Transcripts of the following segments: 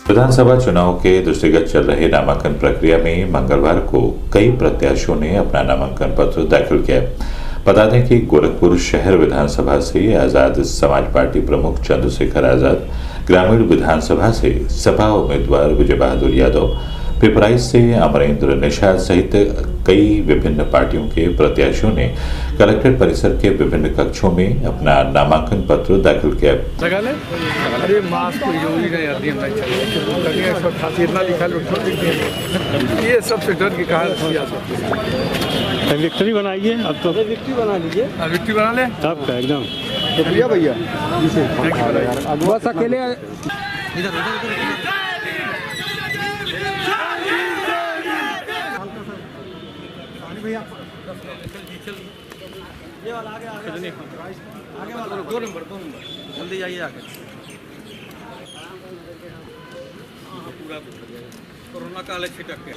विधानसभा चुनाव के दृष्टिगत चल रहे नामांकन प्रक्रिया में मंगलवार को कई प्रत्याशियों ने अपना नामांकन पत्र दाखिल किया। बता दें कि गोरखपुर शहर विधानसभा से आजाद समाज पार्टी प्रमुख चंद्रशेखर आजाद, ग्रामीण विधानसभा से सपा उम्मीदवार विजय बहादुर यादव, पिपराइच से अमरेंद्र निषाद सहित कई विभिन्न पार्टियों के प्रत्याशियों ने कलेक्ट्रेट परिसर के विभिन्न कक्षों में अपना नामांकन पत्र दाखिल किया। ये सबसे डर की कहानी। विक्ट्री बनाइए, अब तो विक्ट्री बना लीजिए। विक्ट्री बना ले तब का एकदम शुक्रिया भैया। बस अकेले भैया ये वाला आगे वाला 2 नंबर जल्दी जाइए आगे। पूरा कोरोना काल है छिटक के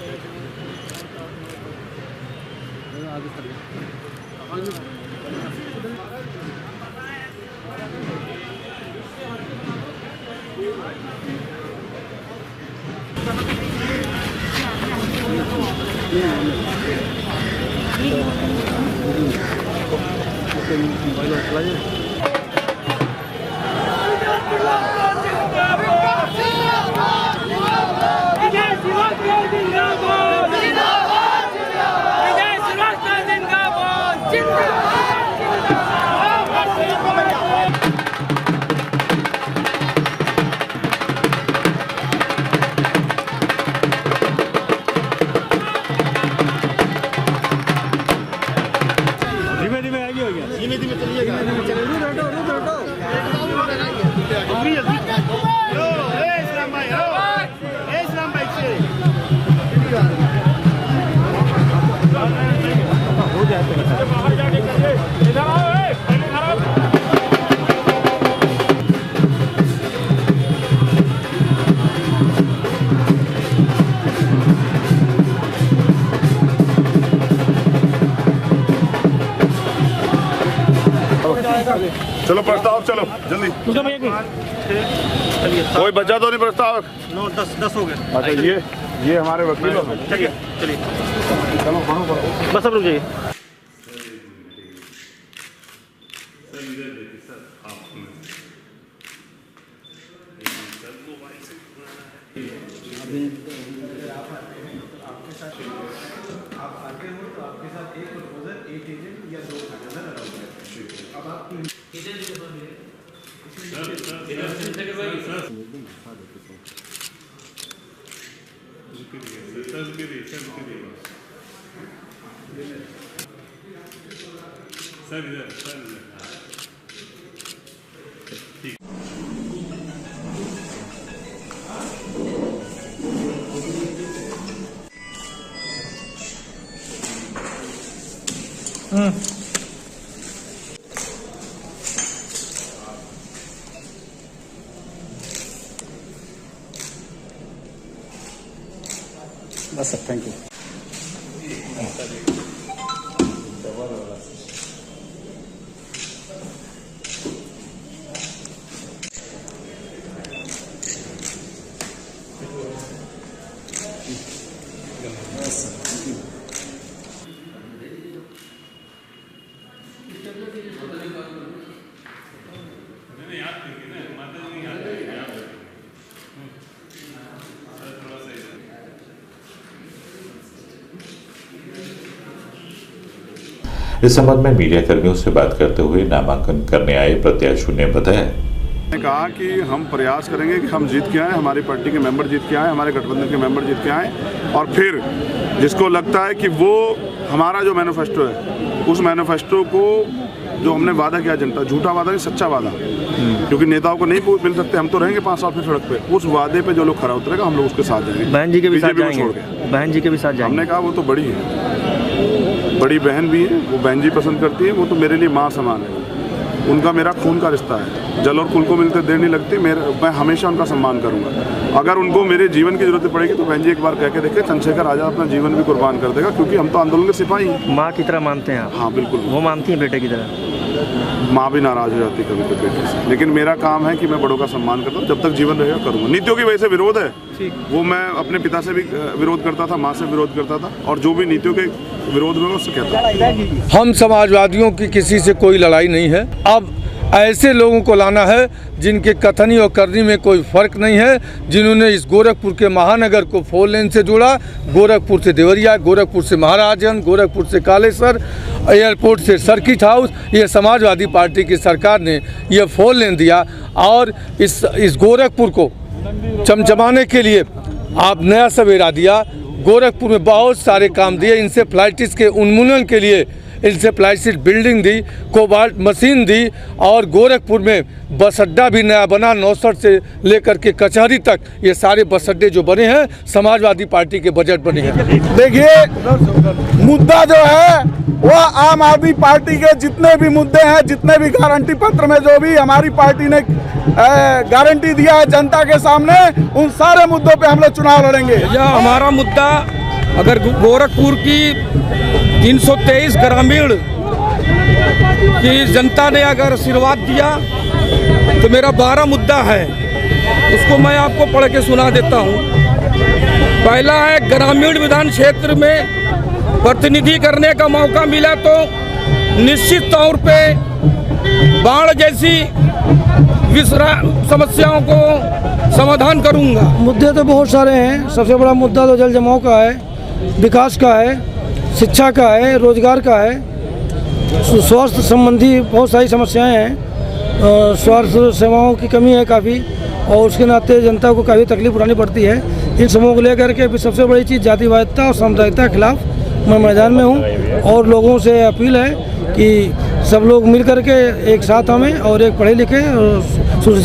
चलो प्रस्ताव, चलो जल्दी। कोई बचा तो नहीं प्रस्ताव? 10 हो गए। अच्छा ये हमारे वकील हो। चलिए चलो बढ़ो बस अब रुक जाइए। आप आगे हो तो आपके साथ एक प्रपोजल, एक एजेंट या 2 प्रपोजल अलग है। अब आप 3 बस सर, थैंक यू। इस संबंध में मीडिया कर्मियों से बात करते हुए नामांकन करने आए प्रत्याशियों ने बताया, कहा कि हम प्रयास करेंगे कि हम जीत के आए, हमारी पार्टी के मेंबर जीत के आए, हमारे गठबंधन के मेंबर जीत के आए, और फिर जिसको लगता है कि वो हमारा जो मैनिफेस्टो है, उस मैनिफेस्टो को जो हमने वादा किया जनता, झूठा वादा नहीं सच्चा वादा, क्योंकि नेताओं को नहीं मिल सकते, हम तो रहेंगे 5 साल फिर सड़क पे, उस वादे पे जो लोग खरा उतरेगा हम लोग उसके साथ जाएंगे। बहन जी के भी साथ जाएंगे। बहन जी के भी साथ जाएंगे। हमने कहा वो तो बड़ी है, बड़ी बहन भी है, वो बहन जी पसंद करती है, वो तो मेरे लिए माँ समान है, उनका मेरा खून का रिश्ता है। जल और कुल को मिलते देर नहीं लगती, मैं हमेशा उनका सम्मान करूंगा। अगर उनको मेरे जीवन की जरूरत पड़ेगी तो बहन जी एक बार कह के देखे, चंद्रशेखर आजाद अपना जीवन भी कुर्बान कर देगा, क्योंकि हम तो आंदोलन के सिपाही हैं। माँ की तरह मानते हैं आप? हाँ बिल्कुल। वो मानती हैं बेटे की तरह? माँ भी नाराज हो जाती कभी कभी बेटे से। लेकिन मेरा काम है कि मैं बड़ों का सम्मान करता हूँ, जब तक जीवन रहेगा करूँगा। नीतियों की वजह से विरोध है, वो मैं अपने पिता से भी विरोध करता था, माँ से विरोध करता था, और जो भी नीतियों के विरोध में उससे कहता। हम समाजवादियों की किसी से कोई लड़ाई नहीं है। अब ऐसे लोगों को लाना है जिनके कथनी और करनी में कोई फर्क नहीं है, जिन्होंने इस गोरखपुर के महानगर को 4 लेन से जोड़ा, गोरखपुर से देवरिया, गोरखपुर से महाराजगंज, गोरखपुर से कालेसर, एयरपोर्ट से सर्किट हाउस। ये समाजवादी पार्टी की सरकार ने ये 4 लेन दिया, और इस गोरखपुर को चमचमाने के लिए आप नया सवेरा दिया। गोरखपुर में बहुत सारे काम दिए, इंसेफ्लाइटिस के उन्मूलन के लिए इंसेफ्लाइटिस बिल्डिंग दी, कोबाल्ट मशीन दी, और गोरखपुर में बस अड्डा भी नया बना। 69 से लेकर के कचहरी तक ये सारे बस अड्डे जो बने हैं समाजवादी पार्टी के बजट बने हैं। देखिए, मुद्दा जो है वह आम आदमी पार्टी के जितने भी मुद्दे हैं, जितने भी गारंटी पत्र में जो भी हमारी पार्टी ने गारंटी दिया है जनता के सामने, उन सारे मुद्दों पे हम लोग चुनाव लड़ेंगे। यह हमारा मुद्दा, अगर गोरखपुर की 323 ग्रामीण की जनता ने अगर आशीर्वाद दिया तो मेरा 12 मुद्दा है, उसको मैं आपको पढ़ के सुना देता हूँ। पहला है, ग्रामीण विधान क्षेत्र में प्रतिनिधि करने का मौका मिला तो निश्चित तौर पे बाढ़ जैसी समस्याओं को समाधान करूँगा। मुद्दे तो बहुत सारे हैं। सबसे बड़ा मुद्दा तो जल जमाव का है, विकास का है, शिक्षा का है, रोजगार का है, स्वास्थ्य संबंधी बहुत सारी समस्याएं हैं। स्वास्थ्य सेवाओं की कमी है काफ़ी, और उसके नाते जनता को काफ़ी तकलीफ उठानी पड़ती है। इन समूहों को लेकर के सबसे बड़ी चीज़ जातिवादिता और सामुदायिकता के खिलाफ मैं मैदान में हूँ, और लोगों से अपील है कि सब लोग मिल करके एक साथ हमें, और एक पढ़े लिखे और सुशिक्षित